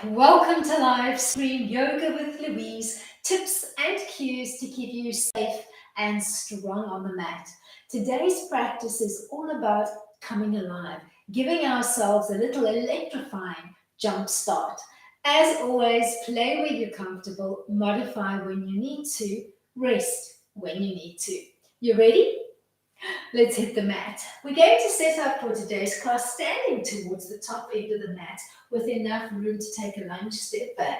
Welcome to live stream Yoga with Louise, tips and cues to keep you safe and strong on the mat. Today's practice is all about coming alive, giving ourselves a little electrifying jump start. As always, play where you're comfortable, modify when you need to, rest when you need to. You ready? Let's hit the mat. We're going to set up for today's class standing towards the top end of the mat with enough room to take a lunge step back.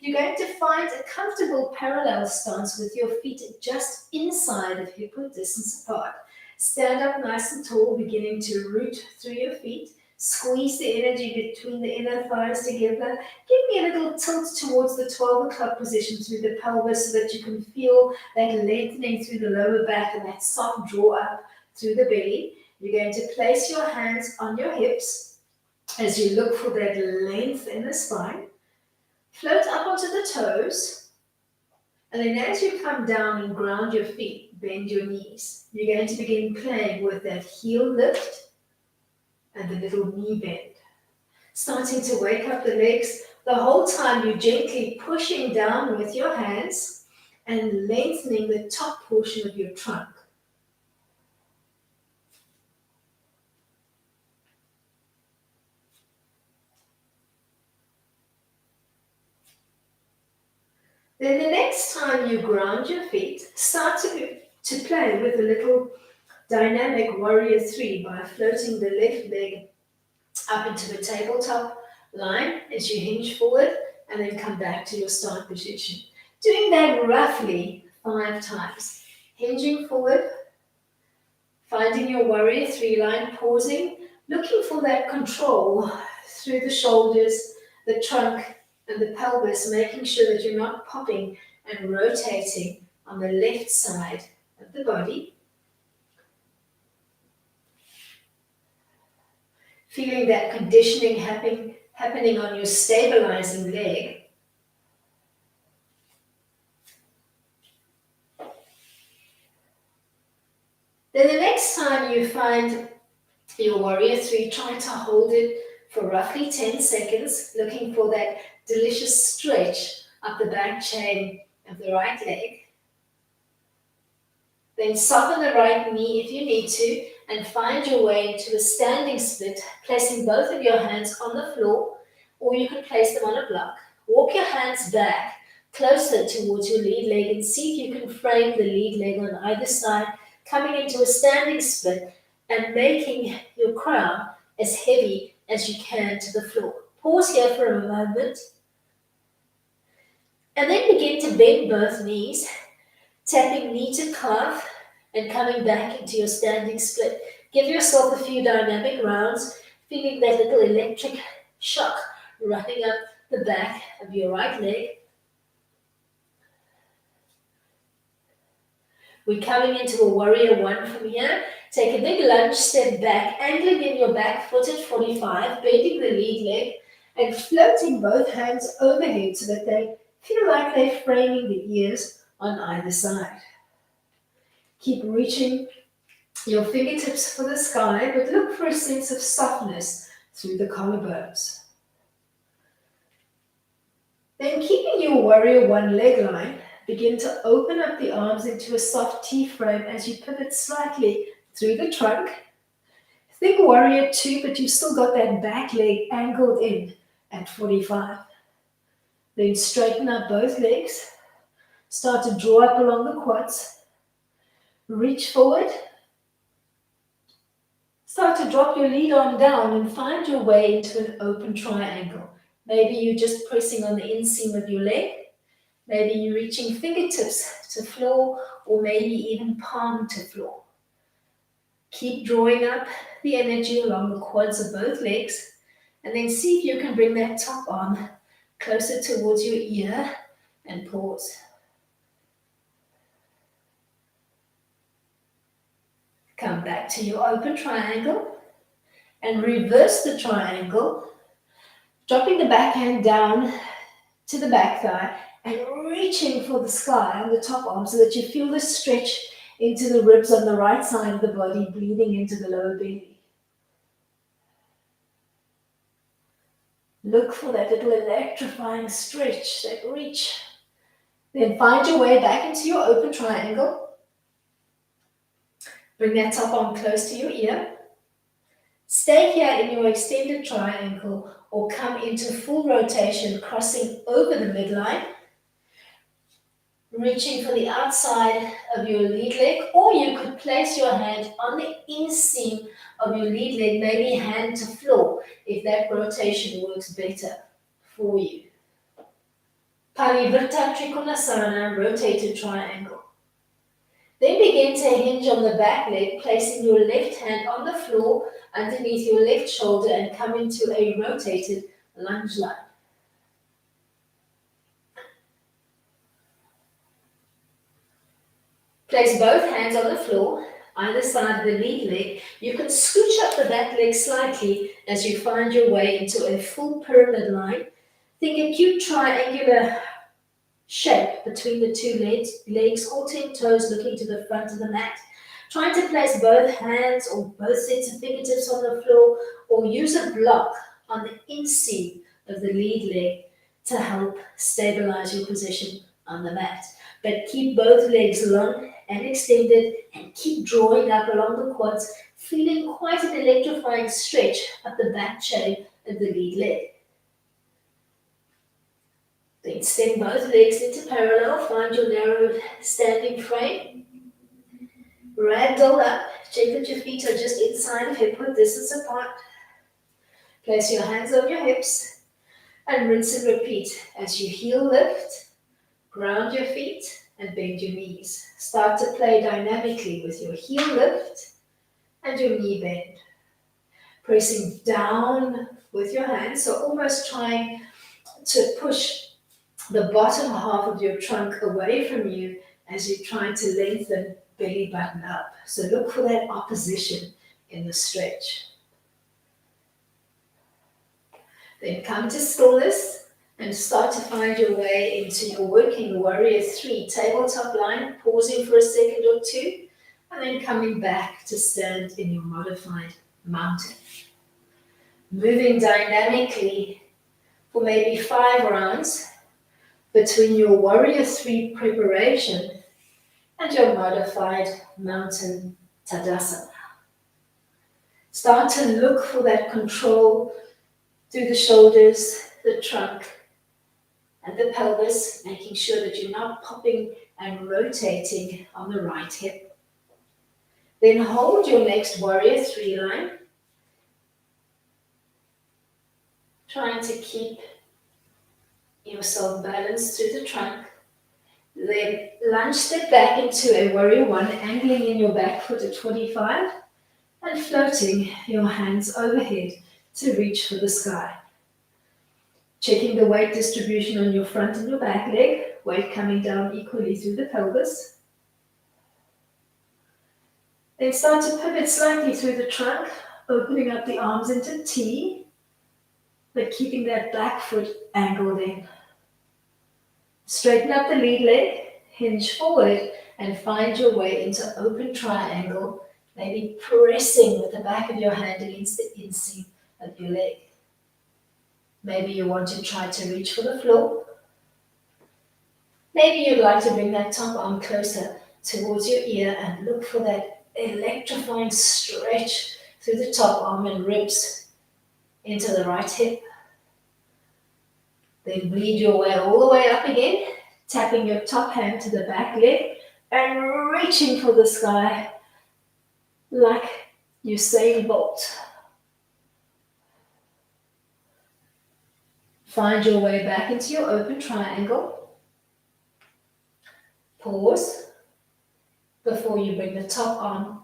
You're going to find a comfortable parallel stance with your feet just inside of hip width distance apart. Stand up nice and tall, beginning to root through your feet. Squeeze the energy between the inner thighs together. Give me a little tilt towards the 12 o'clock position through the pelvis so that you can feel that lengthening through the lower back and that soft draw up through the belly. You're going to place your hands on your hips as you look for that length in the spine. Float up onto the toes. And then as you come down and ground your feet, bend your knees. You're going to begin playing with that heel lift and the little knee bend. Starting to wake up the legs. The whole time you're gently pushing down with your hands and lengthening the top portion of your trunk. Then the next time you ground your feet, start to play with a little dynamic warrior 3 by floating the left leg up into the tabletop line as you hinge forward and then come back to your start position. Doing that roughly 5 times. Hinging forward, finding your warrior 3 line, pausing, looking for that control through the shoulders, the trunk, and the pelvis, making sure that you're not popping and rotating on the left side of the body. Feeling that conditioning happening on your stabilizing leg. Then the next time you find your warrior 3, try to hold it for roughly 10 seconds, looking for that delicious stretch up the back chain of the right leg. Then soften the right knee if you need to and find your way into a standing split, placing both of your hands on the floor, or you can place them on a block. Walk your hands back closer towards your lead leg and see if you can frame the lead leg on either side, coming into a standing split and making your crown as heavy as you can to the floor. Pause here for a moment. And then begin to bend both knees, tapping knee to calf and coming back into your standing split. Give yourself a few dynamic rounds, feeling that little electric shock running up the back of your right leg. We're coming into a warrior 1 from here. Take a big lunge step back, angling in your back foot at 45, bending the lead leg and floating both hands overhead so that they feel like they're framing the ears on either side. Keep reaching your fingertips for the sky, but look for a sense of softness through the collarbones. Then keeping your warrior 1 leg line, begin to open up the arms into a soft T-frame as you pivot slightly through the trunk. Think warrior 2, but you've still got that back leg angled in at 45. Then straighten up both legs. Start to draw up along the quads. Reach forward. Start to drop your lead arm down and find your way into an open triangle. Maybe you're just pressing on the inseam of your leg. Maybe you're reaching fingertips to floor, or maybe even palm to floor. Keep drawing up the energy along the quads of both legs, and then see if you can bring that top arm closer towards your ear and pause. Come back to your open triangle and reverse the triangle, dropping the backhand down to the back thigh and reaching for the sky on the top arm so that you feel the stretch into the ribs on the right side of the body, breathing into the lower belly. Look for that little electrifying stretch, that reach. Then find your way back into your open triangle. Bring that top arm close to your ear. Stay here in your extended triangle or come into full rotation, crossing over the midline, reaching for the outside of your lead leg, or you could place your hand on the inseam of your lead leg, maybe hand to floor, if that rotation works better for you. Parivrtta Trikonasana, rotated triangle. Then begin to hinge on the back leg, placing your left hand on the floor underneath your left shoulder and come into a rotated lunge line. Place both hands on the floor, either side of the lead leg. You can scooch up the back leg slightly as you find your way into a full pyramid line. Think a cute triangular shape between the two legs, all 10 toes looking to the front of the mat. Trying to place both hands or both sets of fingertips on the floor, or use a block on the inseam of the lead leg to help stabilize your position on the mat. But keep both legs long and extended and keep drawing up along the quads, feeling quite an electrifying stretch up the back chain of the lead leg. Then extend both legs into parallel, find your narrow standing frame. Ragdoll up, check that your feet are just inside of hip width distance apart. Place your hands on your hips and rinse and repeat as you heel lift, ground your feet and bend your knees. Start to play dynamically with your heel lift and your knee bend. Pressing down with your hands, so almost trying to push the bottom half of your trunk away from you as you try to lengthen belly button up. So look for that opposition in the stretch. Then come to stillness and start to find your way into your working warrior 3 tabletop line, pausing for a second or two, and then coming back to stand in your modified mountain. Moving dynamically for maybe 5 rounds between your warrior 3 preparation and your modified mountain Tadasana. Start to look for that control through the shoulders, the trunk, and the pelvis, making sure that you're not popping and rotating on the right hip. Then hold your next warrior 3 line, trying to keep yourself balanced through the trunk. Then lunge step back into a warrior 1, angling in your back foot at 45 and floating your hands overhead to reach for the sky. Checking the weight distribution on your front and your back leg, weight coming down equally through the pelvis. Then start to pivot slightly through the trunk, opening up the arms into T, but keeping that back foot angled in. Straighten up the lead leg, hinge forward, and find your way into open triangle, maybe pressing with the back of your hand against the inseam of your leg. Maybe you want to try to reach for the floor. Maybe you'd like to bring that top arm closer towards your ear and look for that electrifying stretch through the top arm and ribs into the right hip. Then bleed your way all the way up again, tapping your top hand to the back leg and reaching for the sky like Usain Bolt. Find your way back into your open triangle. Pause before you bring the top arm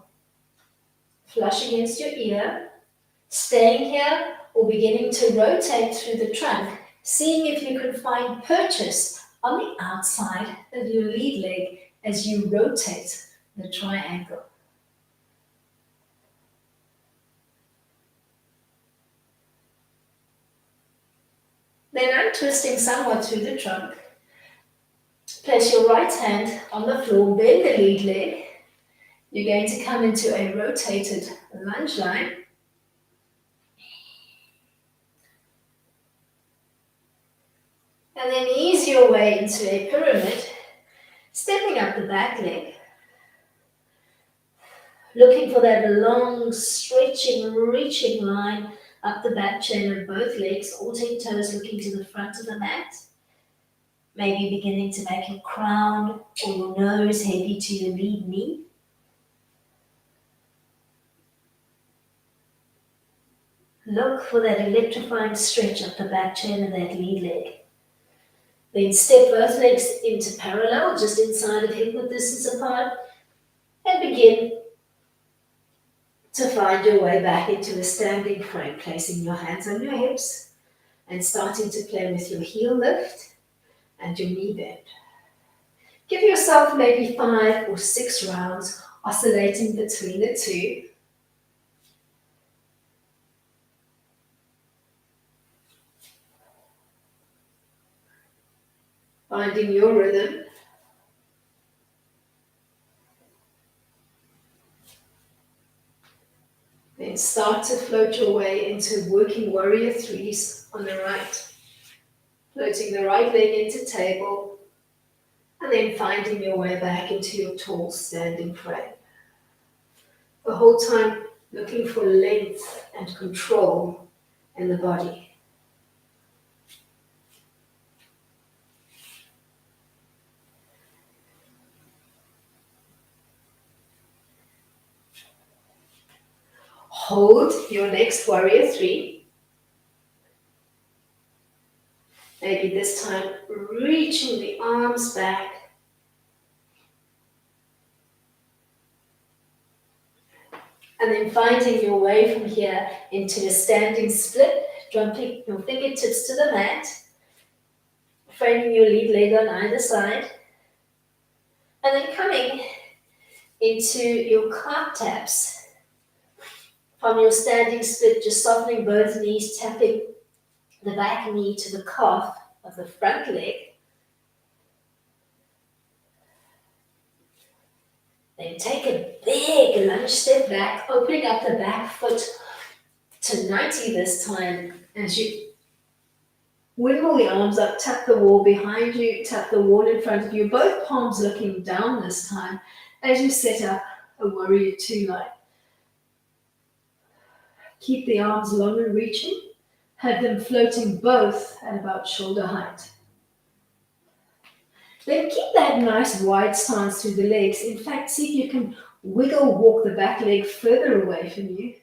flush against your ear. Staying here or beginning to rotate through the trunk, seeing if you can find purchase on the outside of your lead leg as you rotate the triangle. Then untwisting somewhat through the trunk. Place your right hand on the floor, bend the lead leg. You're going to come into a rotated lunge line. And then ease your way into a pyramid, stepping up the back leg, looking for that long, stretching, reaching line up the back chain of both legs, all 10 toes looking to the front of the mat. Maybe beginning to make your crown or your nose heavy to your lead knee. Look for that electrifying stretch up the back chain of that lead leg. Then step both legs into parallel, just inside of hip width distance apart, and begin to find your way back into a standing frame, placing your hands on your hips and starting to play with your heel lift and your knee bend. Give yourself maybe 5 or 6 rounds, oscillating between the two. Finding your rhythm. Then start to float your way into working warrior threes on the right. Floating the right leg into table, and then finding your way back into your tall standing frame. The whole time looking for length and control in the body. Hold your next warrior three. Maybe this time reaching the arms back. And then finding your way from here into a standing split, dropping your fingertips to the mat, framing your lead leg on either side, and then coming into your calf taps. From your standing split, just softening both knees, tapping the back knee to the calf of the front leg. Then take a big lunge step back, opening up the back foot to 90 this time. As you wiggle the arms up, tap the wall behind you, tap the wall in front of you, both palms looking down this time as you set up a warrior two line. Keep the arms long and reaching. Have them floating both at about shoulder height. Then keep that nice wide stance through the legs. In fact, see if you can walk the back leg further away from you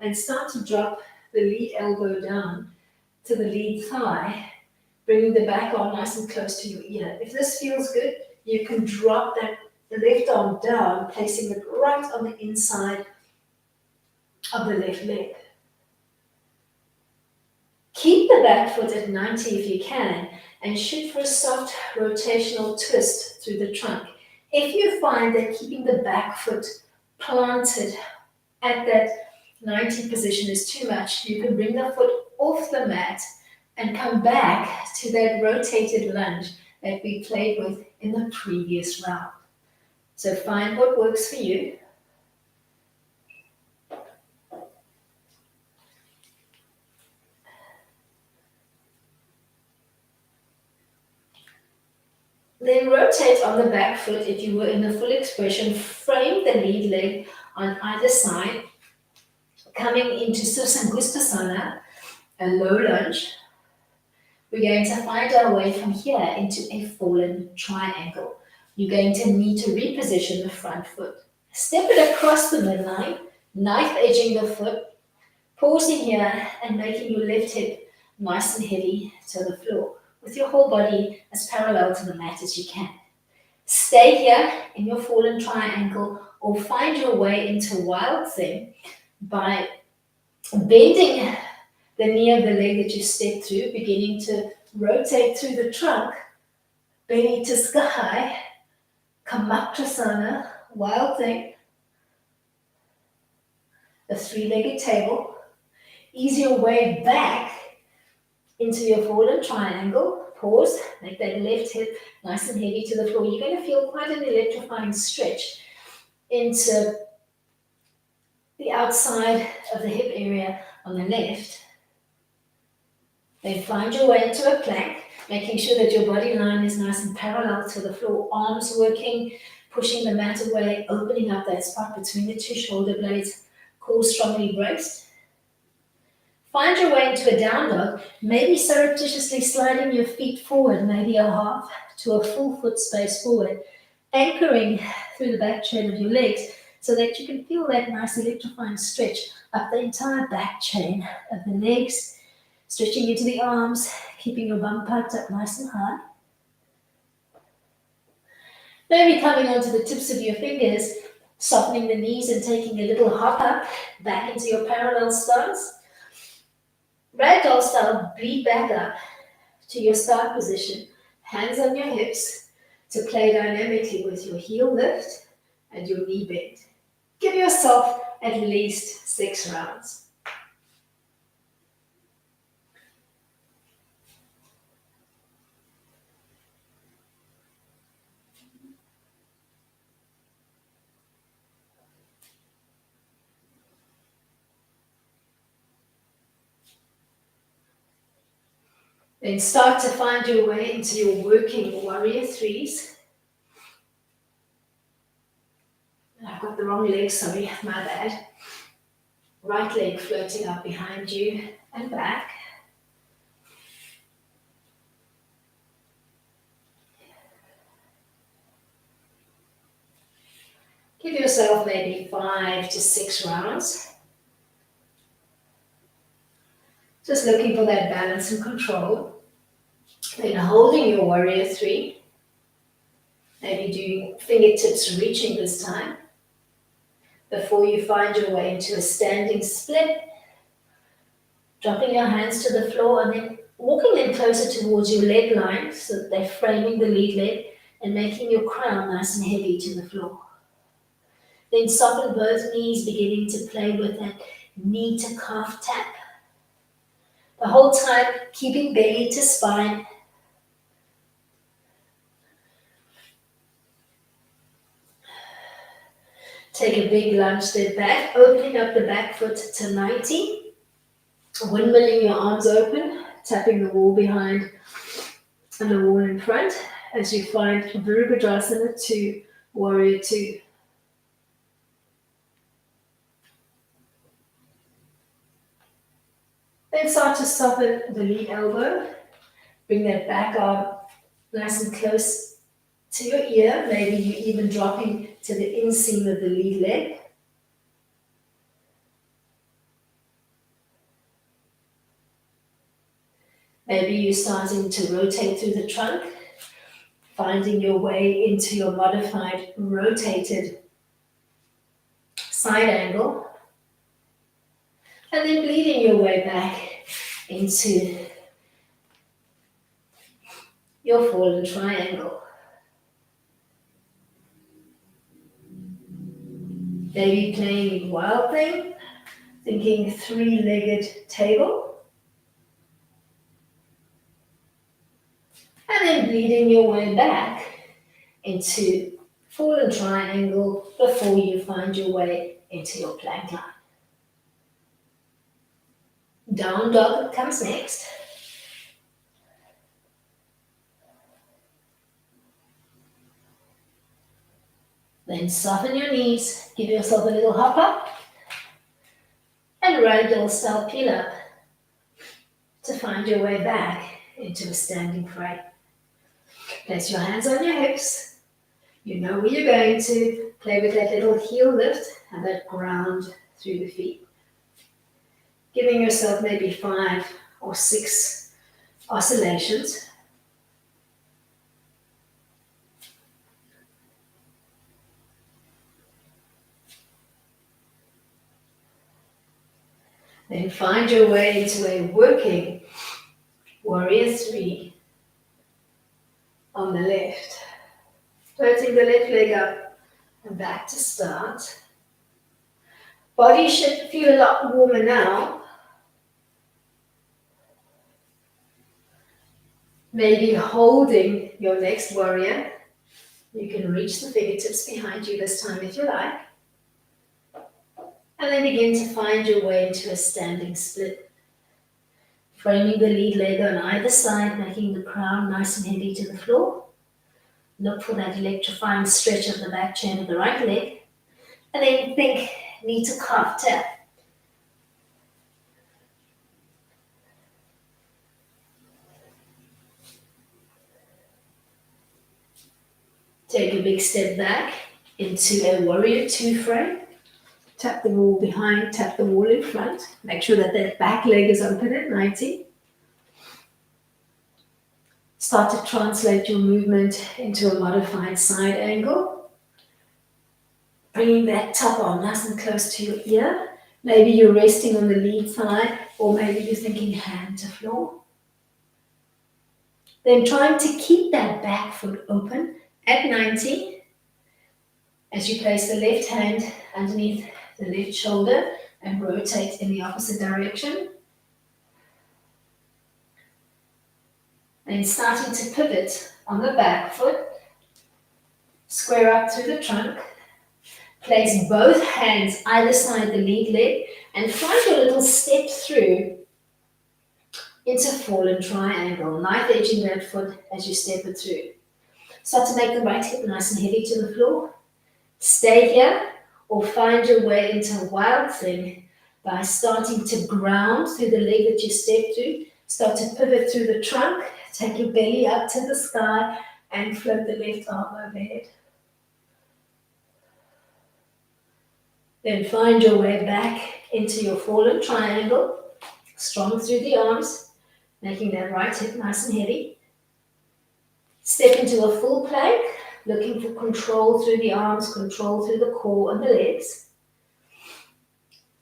and start to drop the lead elbow down to the lead thigh, bringing the back arm nice and close to your ear. If this feels good, you can drop the left arm down, placing it right on the inside of the left leg. Keep the back foot at 90 if you can, and shoot for a soft rotational twist through the trunk. If you find that keeping the back foot planted at that 90 position is too much, you can bring the foot off the mat and come back to that rotated lunge that we played with in the previous round. So find what works for you. Then rotate on the back foot if you were in a full expression. Frame the lead leg on either side, coming into Sursangustasana, a low lunge. We're going to find our way from here into a fallen triangle. You're going to need to reposition the front foot. Step it across the midline, knife edging the foot, pausing here and making your left hip nice and heavy to the floor, with your whole body as parallel to the mat as you can. Stay here in your fallen triangle or find your way into wild thing by bending the knee of the leg that you stepped through, beginning to rotate through the trunk, belly to sky, Kamaktasana, wild thing, a three-legged table. Ease your way back into your fallen triangle. Pause, make that left hip nice and heavy to the floor. You're going to feel quite an electrifying stretch into the outside of the hip area on the left. Then find your way into a plank, making sure that your body line is nice and parallel to the floor, arms working, pushing the mat away, opening up that spot between the two shoulder blades, core strongly braced. Find your way into a down dog, maybe surreptitiously sliding your feet forward, maybe a half to a full foot space forward, anchoring through the back chain of your legs so that you can feel that nice electrifying stretch up the entire back chain of the legs, stretching into the arms, keeping your bum piped up nice and high. Maybe coming onto the tips of your fingers, softening the knees and taking a little hop up back into your parallel stance. Ragdoll style, bleed back up to your start position, hands on your hips to play dynamically with your heel lift and your knee bend. Give yourself at least 6 rounds. Then start to find your way into your working warrior threes. I've got the wrong leg, sorry, my bad. Right leg floating up behind you and back. Give yourself maybe 5 to 6 rounds. Just looking for that balance and control. Then holding your warrior three. Maybe doing fingertips reaching this time. Before you find your way into a standing split. Dropping your hands to the floor and then walking them closer towards your leg line so that they're framing the lead leg and making your crown nice and heavy to the floor. Then soften both knees, beginning to play with that knee to calf tap. The whole time keeping belly to spine. Take a big lunge step back, opening up the back foot to 90. Windmilling your arms open, tapping the wall behind and the wall in front as you find Virabhadrasana to Warrior 2. Then start to soften the lead elbow. Bring that back arm nice and close to your ear. Maybe you even dropping to the inseam of the lead leg. Maybe you're starting to rotate through the trunk, finding your way into your modified rotated side angle. And then bleeding your way back into your fallen triangle. Maybe playing wild thing, thinking 3-legged table. And then bleeding your way back into fallen triangle before you find your way into your plank line. Down dog comes next. Then soften your knees, give yourself a little hop up, and ragdoll style peel up to find your way back into a standing frame. Place your hands on your hips. You know where you're going to. Play with that little heel lift and that ground through the feet. Giving yourself maybe 5 or 6 oscillations. Then find your way into a working warrior 3 on the left. Floating the left leg up and back to start. Body should feel a lot warmer now. Maybe holding your next warrior. You can reach the fingertips behind you this time if you like. And then begin to find your way into a standing split. Framing the lead leg on either side, making the crown nice and heavy to the floor. Look for that electrifying stretch of the back chain of the right leg. And then think knee to calf tap. Take a big step back into a warrior two frame. Tap the wall behind, tap the wall in front. Make sure that that back leg is open at 90. Start to translate your movement into a modified side angle. Bringing that top arm nice and close to your ear. Maybe you're resting on the lead thigh, or maybe you're thinking hand to floor. Then trying to keep that back foot open at 90 as you place the left hand underneath the left shoulder and rotate in the opposite direction. Then starting to pivot on the back foot, square up through the trunk, place both hands either side the lead leg and find your little step through into fallen triangle, knife edging that foot as you step it through. Start to make the right hip nice and heavy to the floor. Stay here or find your way into a wild thing by starting to ground through the leg that you stepped through. Start to pivot through the trunk, take your belly up to the sky and float the left arm overhead. Then find your way back into your fallen triangle, strong through the arms, making that right hip nice and heavy. Step into a full plank, looking for control through the arms, control through the core and the legs.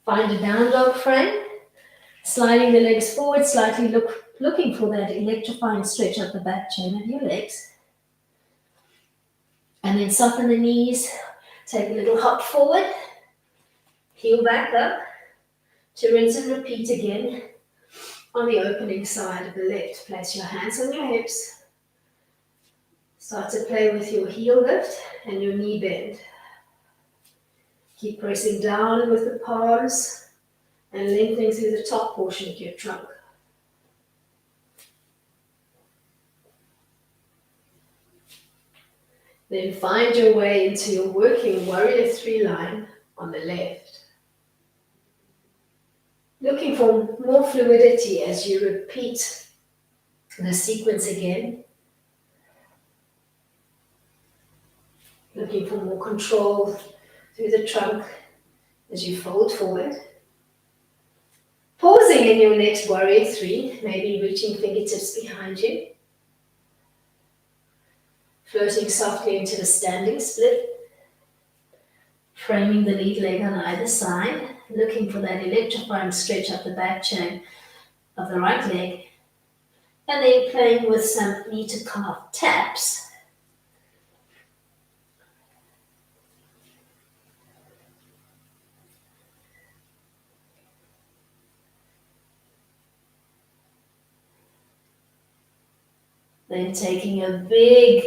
Find a down dog frame, sliding the legs forward slightly, looking for that electrifying stretch up the back chain of your legs. And then soften the knees, take a little hop forward, heel back up, to rinse and repeat again on the opening side of the left. Place your hands on your hips. Start to play with your heel lift and your knee bend. Keep pressing down with the palms and lengthening through the top portion of your trunk. Then find your way into your working warrior three line on the left. Looking for more fluidity as you repeat the sequence again. Looking for more control through the trunk as you fold forward. Pausing in your next warrior three, maybe reaching fingertips behind you. Floating softly into the standing split. Framing the lead leg on either side, looking for that electrifying stretch up the back chain of the right leg. And then playing with some knee to calf taps. Then taking a big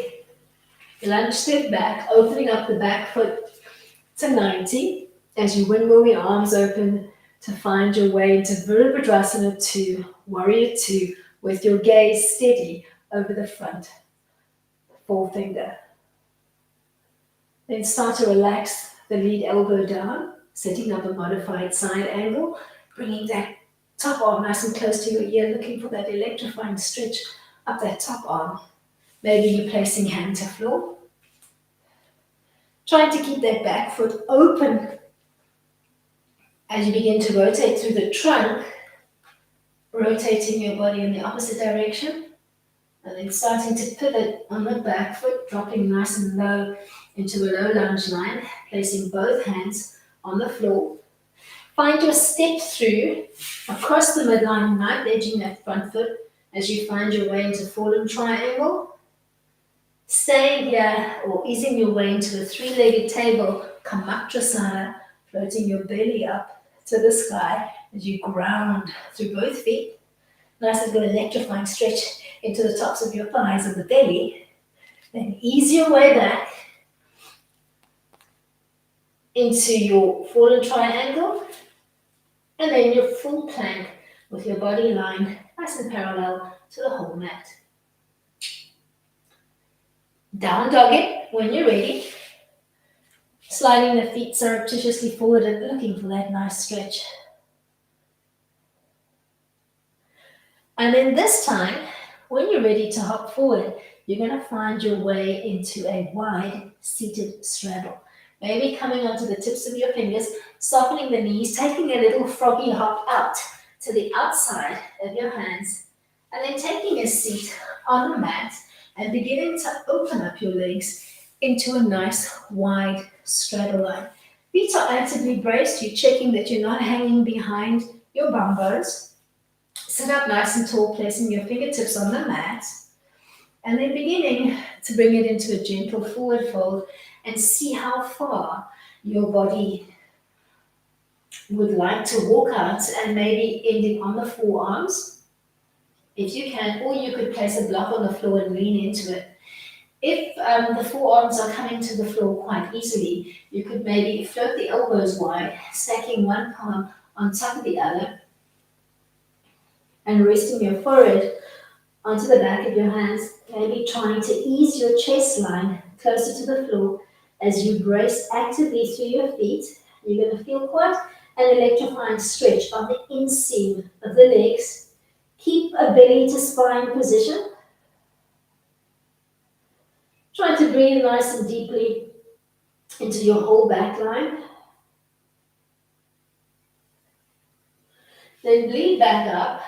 lunge step back, opening up the back foot to 90 as you windmill your arms open to find your way into Virabhadrasana 2, Warrior 2, with your gaze steady over the front forefinger. Then start to relax the lead elbow down, setting up a modified side angle, bringing that top arm nice and close to your ear, looking for that electrifying stretch up that top arm. Maybe you're placing hand to floor. Trying to keep that back foot open as you begin to rotate through the trunk, rotating your body in the opposite direction, and then starting to pivot on the back foot, dropping nice and low into a low lunge line, placing both hands on the floor. Find your step through across the midline, knife edging that front foot as you find your way into fallen triangle. Staying here or easing your way into a three-legged table, Kamatrasana, floating your belly up to the sky as you ground through both feet. Nice and good electrifying stretch into the tops of your thighs and the belly. Then ease your way back into your fallen triangle and then your full plank with your body line nice and parallel to the whole mat. Down dog it when you're ready. Sliding the feet surreptitiously forward and looking for that nice stretch. And then this time, when you're ready to hop forward, you're going to find your way into a wide seated straddle. Maybe coming onto the tips of your fingers, softening the knees, taking a little froggy hop out to the outside of your hands, and then taking a seat on the mat and beginning to open up your legs into a nice wide straddle line. Feet are actively braced. You're checking that you're not hanging behind your bum bones. Sit up nice and tall, placing your fingertips on the mat, and then beginning to bring it into a gentle forward fold and see how far your body would like to walk out, and maybe ending on the forearms if you can, or you could place a block on the floor and lean into it. If the forearms are coming to the floor quite easily, you could maybe float the elbows wide, stacking one palm on top of the other, and resting your forehead onto the back of your hands, maybe trying to ease your chest line closer to the floor as you brace actively through your feet. You're going to feel quite an electrifying stretch on the inseam of the legs. Keep a belly to spine position. Try to breathe nice and deeply into your whole back line. Then lean back up.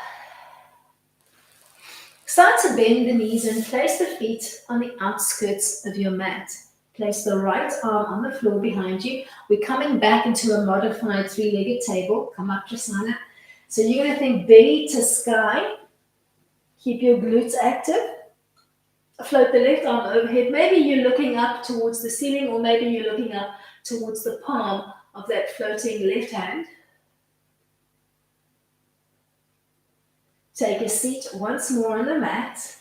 Start to bend the knees and place the feet on the outskirts of your mat. Place the right arm on the floor behind you. We're coming back into a modified three-legged table. Come up, Jasana. So you're going to think belly to sky. Keep your glutes active. Float the left arm overhead. Maybe you're looking up towards the ceiling, or maybe you're looking up towards the palm of that floating left hand. Take a seat once more on the mat.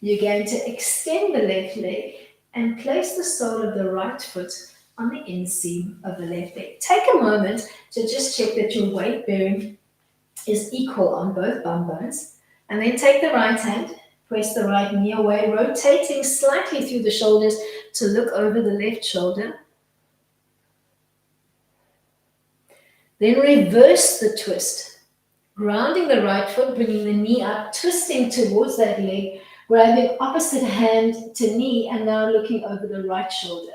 You're going to extend the left leg and place the sole of the right foot on the inseam of the left leg. Take a moment to just check that your weight bearing is equal on both bum bones. And then take the right hand, press the right knee away, rotating slightly through the shoulders to look over the left shoulder. Then reverse the twist. Grounding the right foot, bringing the knee up, twisting towards that leg, grabbing opposite hand to knee, and now looking over the right shoulder.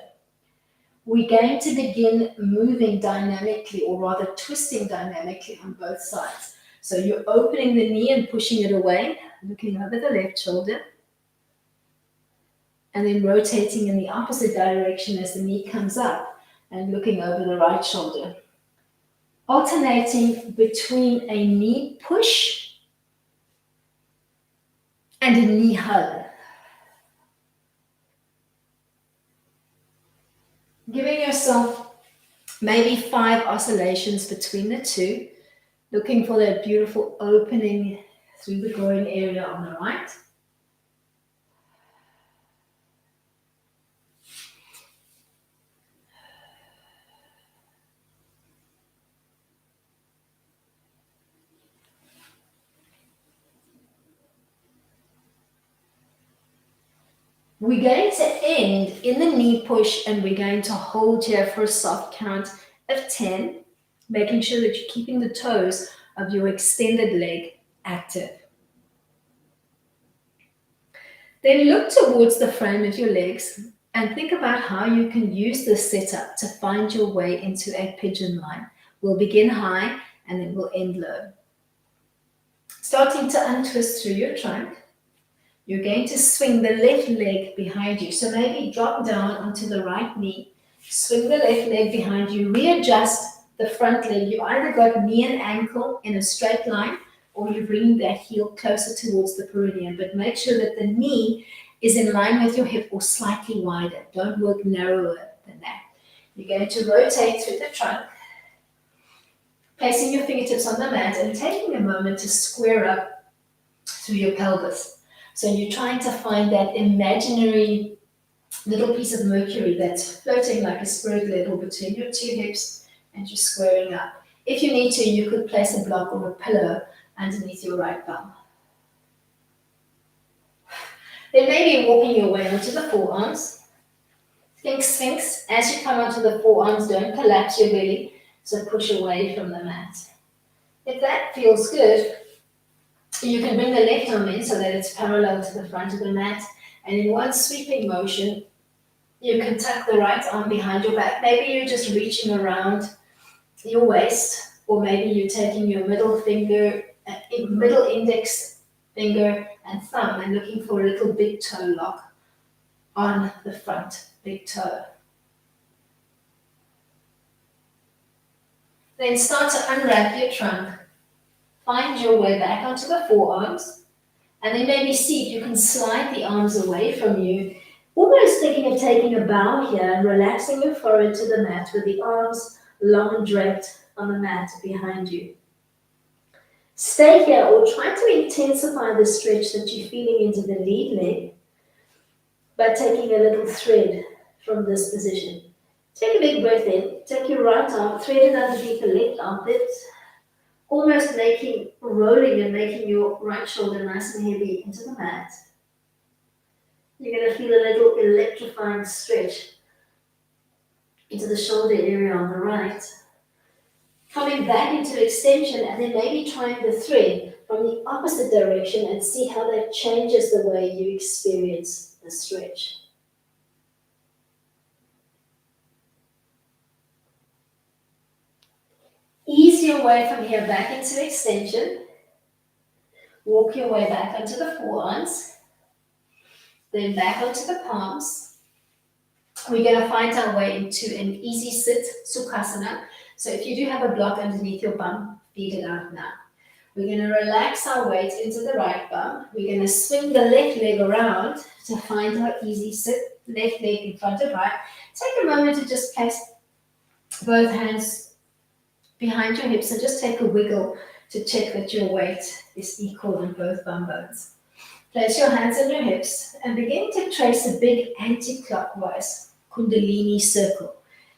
We're going to begin moving dynamically, or rather twisting dynamically on both sides. So you're opening the knee and pushing it away, looking over the left shoulder, and then rotating in the opposite direction as the knee comes up and looking over the right shoulder. Alternating between a knee push and a knee hug. Giving yourself maybe 5 oscillations between the two, looking for that beautiful opening through the groin area on the right. We're going to end in the knee push, and we're going to hold here for a soft count of 10, making sure that you're keeping the toes of your extended leg active. Then look towards the frame of your legs and think about how you can use this setup to find your way into a pigeon line. We'll begin high and then we'll end low. Starting to untwist through your trunk. You're going to swing the left leg behind you. So maybe drop down onto the right knee, swing the left leg behind you, readjust the front leg. You either got knee and ankle in a straight line, or you're bringing that heel closer towards the perineum. But make sure that the knee is in line with your hip or slightly wider. Don't work narrower than that. You're going to rotate through the trunk, placing your fingertips on the mat and taking a moment to square up through your pelvis. So you're trying to find that imaginary little piece of mercury that's floating like a spirit level between your two hips, and you're squaring up. If you need to, you could place a block or a pillow underneath your right bum. Then maybe walking your way onto the forearms. Think Sphinx. As you come onto the forearms, don't collapse your belly, so push away from the mat. If that feels good, you can bring the left arm in so that it's parallel to the front of the mat, and in one sweeping motion, you can tuck the right arm behind your back. Maybe you're just reaching around your waist, or maybe you're taking your middle index finger and thumb and looking for a little big toe lock on the front big toe. Then start to unwrap your trunk. Find your way back onto the forearms, and then maybe see if you can slide the arms away from you, almost thinking of taking a bow here and relaxing your forehead to the mat with the arms long draped on the mat behind you. Stay here or try to intensify the stretch that you're feeling into the lead leg by taking a little thread from this position. Take a big breath in, take your right arm, thread it underneath the left armpit, almost rolling and making your right shoulder nice and heavy into the mat. You're going to feel a little electrifying stretch into the shoulder area on the right. Coming back into extension, and then maybe trying the thread from the opposite direction and see how that changes the way you experience the stretch. Ease your way from here back into extension. Walk your way back onto the forearms, then back onto the palms. We're going to find our way into an easy sit, Sukhasana. So if you do have a block underneath your bum, feed it out now. We're going to relax our weight into the right bum. We're going to swing the left leg around to find our easy sit, left leg in front of right. Take a moment to just place both hands behind your hips and just take a wiggle to check that your weight is equal on both bum bones. Place your hands on your hips and begin to trace a big anti-clockwise Kundalini circle.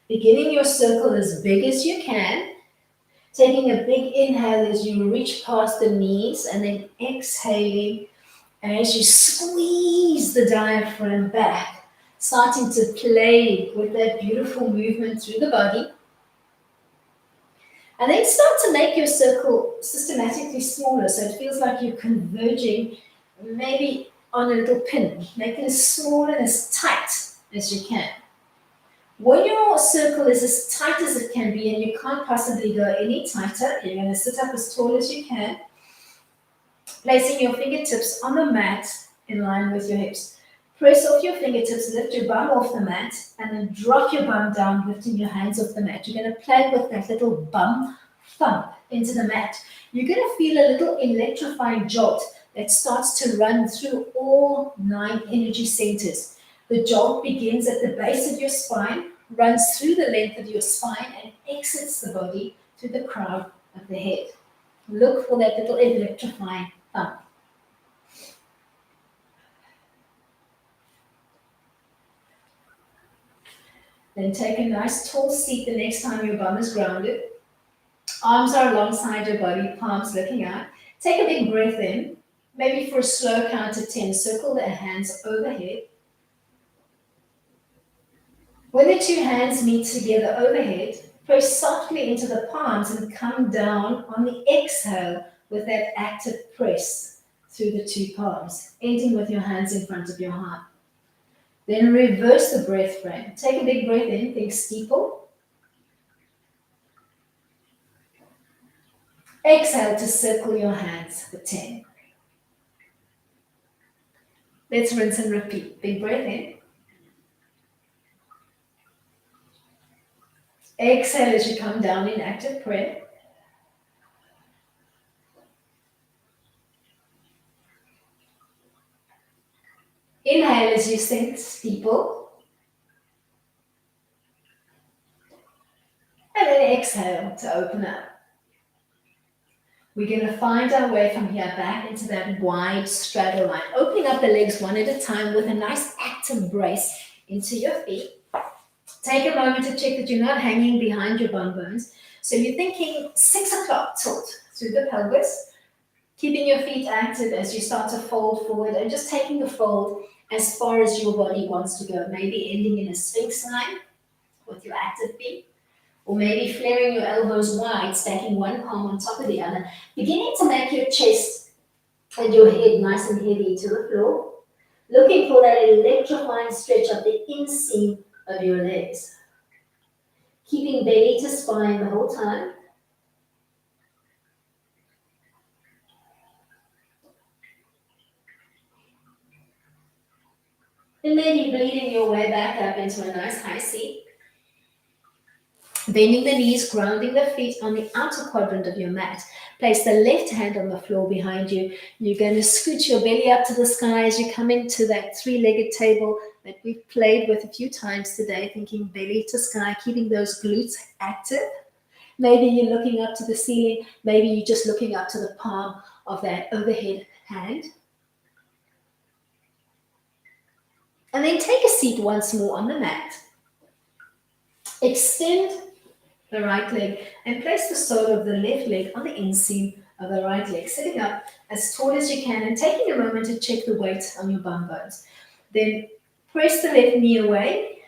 Beginning your circle as big as you can, taking a big inhale as you reach past the knees, and then exhaling as you squeeze the diaphragm back, starting to play with that beautiful movement through the body. And then start to make your circle systematically smaller, so it feels like you're converging maybe on a little pin. Make it as small and as tight as you can. When your circle is as tight as it can be and you can't possibly go any tighter, you're going to sit up as tall as you can, placing your fingertips on the mat in line with your hips. Press off your fingertips, lift your bum off the mat, and then drop your bum down, lifting your hands off the mat. You're going to play with that little bum thump into the mat. You're going to feel a little electrifying jolt that starts to run through all 9 energy centers. The jolt begins at the base of your spine, runs through the length of your spine, and exits the body to the crown of the head. Look for that little electrifying thump. Then take a nice tall seat the next time your bum is grounded. Arms are alongside your body, palms looking out. Take a big breath in. Maybe for a slow count to 10, circle the hands overhead. When the two hands meet together overhead, press softly into the palms and come down on the exhale with that active press through the two palms, ending with your hands in front of your heart. Then reverse the breath frame. Take a big breath in, think steeple. Exhale to circle your hands for 10. Let's rinse and repeat. Big breath in. Exhale as you come down in active prayer. Inhale as you think steeple. And then exhale to open up. We're going to find our way from here back into that wide straddle line. Opening up the legs one at a time with a nice active brace into your feet. Take a moment to check that you're not hanging behind your bum bones. So you're thinking 6 o'clock tilt through the pelvis, keeping your feet active as you start to fold forward and just taking the fold as far as your body wants to go, maybe ending in a sphinx line with your active feet, or maybe flaring your elbows wide, stacking one palm on top of the other, beginning to make your chest and your head nice and heavy to the floor, looking for that electrifying stretch of the inseam of your legs, keeping belly to spine the whole time. And maybe bleeding your way back up into a nice high seat. Bending the knees, grounding the feet on the outer quadrant of your mat. Place the left hand on the floor behind you. You're going to scoot your belly up to the sky as you come into that three-legged table that we've played with a few times today, thinking belly to sky, keeping those glutes active. Maybe you're looking up to the ceiling. Maybe you're just looking up to the palm of that overhead hand. And then take a seat once more on the mat. Extend the right leg and place the sole of the left leg on the inseam of the right leg, sitting up as tall as you can and taking a moment to check the weight on your bum bones. Then press the left knee away,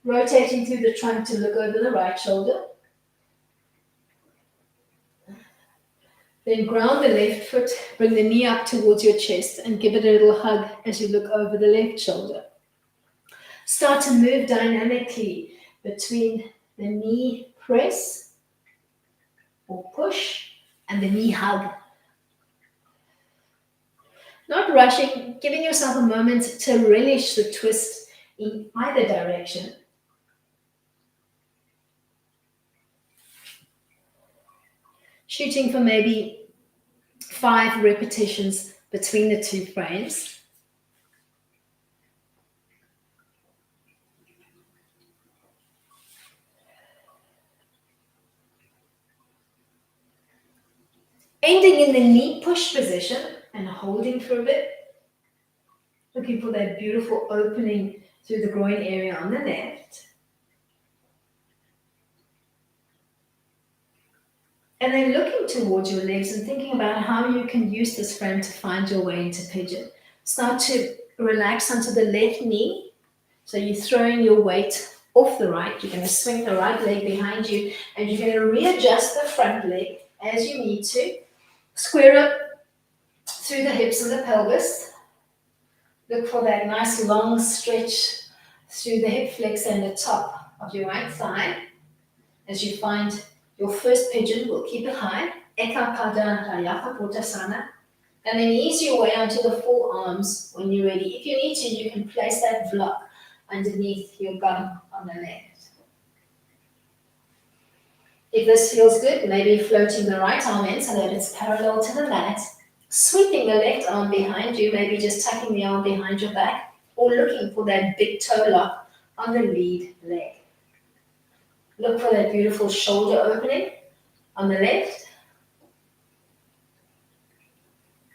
rotating through the trunk to look over the right shoulder. Then ground the left foot, bring the knee up towards your chest and give it a little hug as you look over the left shoulder. Start to move dynamically between the knee press or push and the knee hug. Not rushing, giving yourself a moment to relish the twist in either direction. Shooting for maybe 5 repetitions between the 2 frames. Ending in the knee push position and holding for a bit. Looking for that beautiful opening through the groin area on the left. And then looking towards your legs and thinking about how you can use this frame to find your way into pigeon. Start to relax onto the left knee. So you're throwing your weight off the right. You're going to swing the right leg behind you and you're going to readjust the front leg as you need to. Square up through the hips and the pelvis. Look for that nice long stretch through the hip flex and the top of your right thigh. As you find your first pigeon, we'll keep it high. Eka Pada Rayaka Potasana. And then ease your way onto the forearms when you're ready. If you need to, you can place that block underneath your bum on the left. If this feels good, maybe floating the right arm in so that it's parallel to the mat. Sweeping the left arm behind you, maybe just tucking the arm behind your back, or looking for that big toe lock on the lead leg. Look for that beautiful shoulder opening on the left.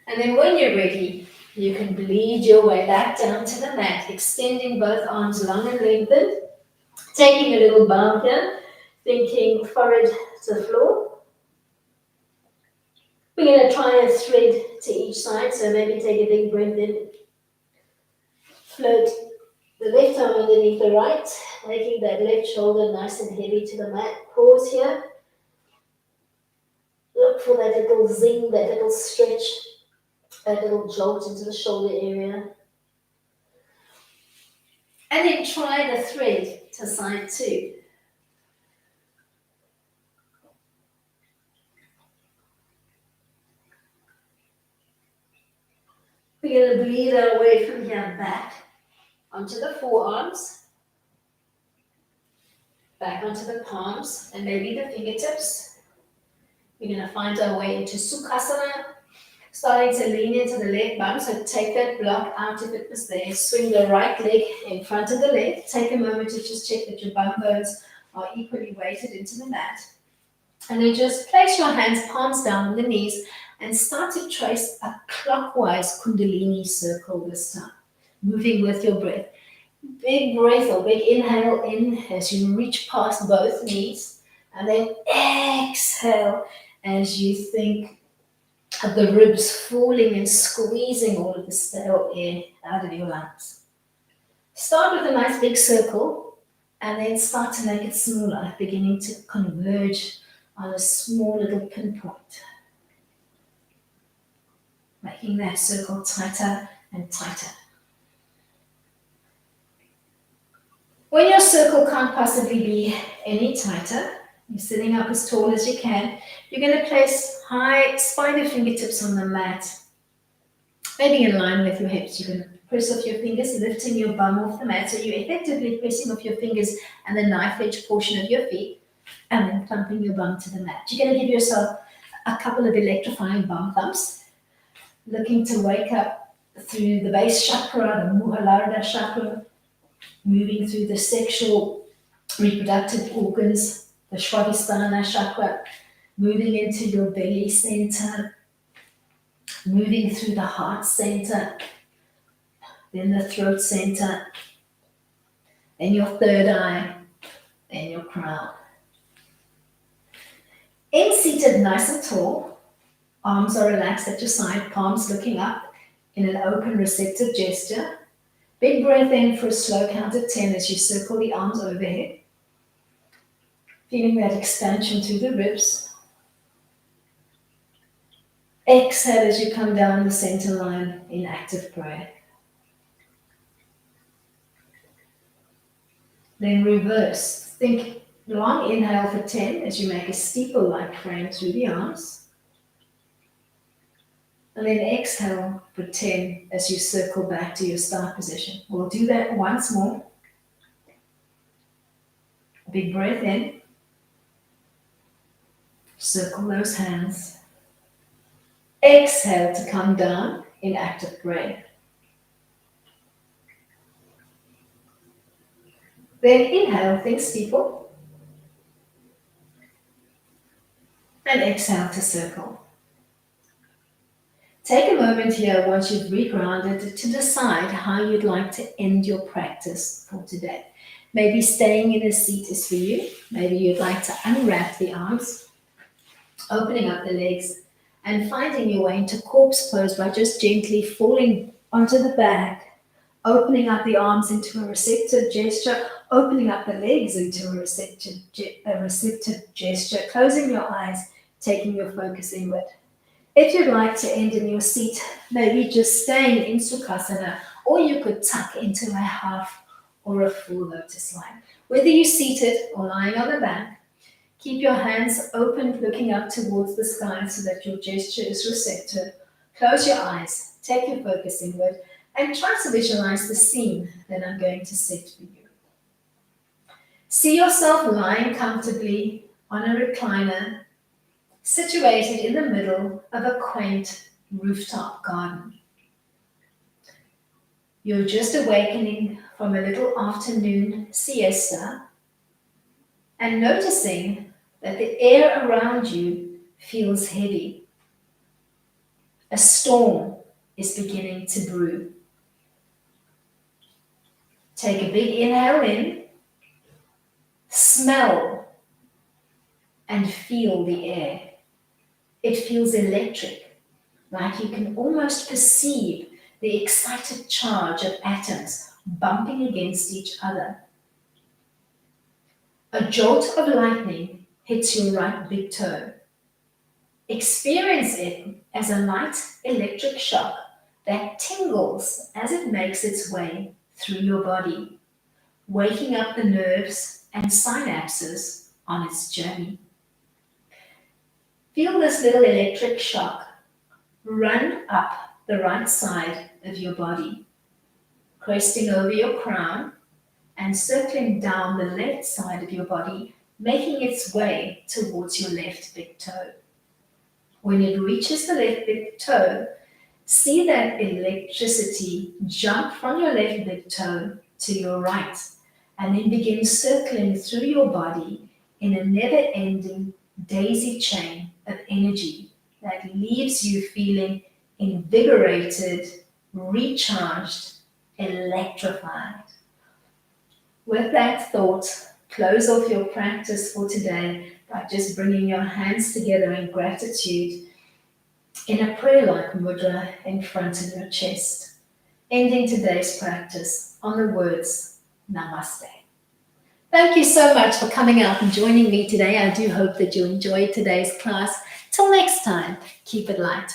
And then when you're ready, you can bleed your way back down to the mat, extending both arms long and lengthened, taking a little bow here, thinking forehead to the floor. We're going to try a thread to each side, so maybe take a big breath in. Float the left arm underneath the right, making that left shoulder nice and heavy to the mat. Pause here. Look for that little zing, that little stretch, that little jolt into the shoulder area. And then try the thread to side 2. We're going to bleed our way from here back onto the forearms, back onto the palms, and maybe the fingertips. We're going to find our way into Sukhasana, starting to lean into the leg bump. So take that block out if it was there. Swing the right leg in front of the left. Take a moment to just check that your bum bones are equally weighted into the mat. And then just place your hands palms down on the knees and start to trace a clockwise Kundalini circle this time, moving with your breath. Big breath or big inhale in as you reach past both knees And then exhale as you think of the ribs falling and squeezing all of the stale air out of your lungs. Start with a nice big circle and then start to make it smaller, beginning to converge on a small little pinpoint, making that circle tighter and tighter. When your circle can't possibly be any tighter, you're sitting up as tall as you can, you're going to place high spider fingertips on the mat, maybe in line with your hips. You're going to press off your fingers, lifting your bum off the mat, so you're effectively pressing off your fingers and the knife edge portion of your feet, and then thumping your bum to the mat. You're going to give yourself a couple of electrifying bum thumps, looking to wake up through the base chakra, the Muladhara chakra, moving through the sexual reproductive organs, the Svadhisthana chakra, moving into your belly center, moving through the heart center, then the throat center, then your third eye, then your crown. In seated nice and tall, arms are relaxed at your side, palms looking up in an open receptive gesture. Big breath in for a slow count of 10 as you circle the arms overhead. Feeling that expansion through the ribs. Exhale as you come down the center line in active prayer. Then reverse. Think long inhale for 10 as you make a steeple-like frame through the arms. And then exhale for 10 as you circle back to your start position. We'll do that once more. Big breath in. Circle those hands. Exhale to come down in active prayer. Then inhale, think steeple. And exhale to circle. Take a moment here once you've regrounded to decide how you'd like to end your practice for today. Maybe staying in a seat is for you. Maybe you'd like to unwrap the arms, opening up the legs, and finding your way into corpse pose by just gently falling onto the back, opening up the arms into a receptive gesture, opening up the legs into a receptive gesture, closing your eyes, taking your focus inward. If you'd like to end in your seat, maybe just staying in Sukhasana, or you could tuck into a half or a full lotus line. Whether you're seated or lying on the back, keep your hands open, looking up towards the sky so that your gesture is receptive. Close your eyes, take your focus inward, and try to visualize the scene that I'm going to set for you. See yourself lying comfortably on a recliner, situated in the middle of a quaint rooftop garden. You're just awakening from a little afternoon siesta and noticing that the air around you feels heavy. A storm is beginning to brew. Take a big inhale in, smell and feel the air. It feels electric, like you can almost perceive the excited charge of atoms bumping against each other. A jolt of lightning hits your right big toe. Experience it as a light electric shock that tingles as it makes its way through your body, waking up the nerves and synapses on its journey. Feel this little electric shock run up the right side of your body, cresting over your crown and circling down the left side of your body, making its way towards your left big toe. When it reaches the left big toe, see that electricity jump from your left big toe to your right, and then begin circling through your body in a never-ending daisy chain of energy that leaves you feeling invigorated, recharged, electrified. With that thought, close off your practice for today by just bringing your hands together in gratitude in a prayer-like mudra in front of your chest, ending today's practice on the words Namaste. Thank you so much for coming out and joining me today. I do hope that you enjoyed today's class. Till next time, keep it light.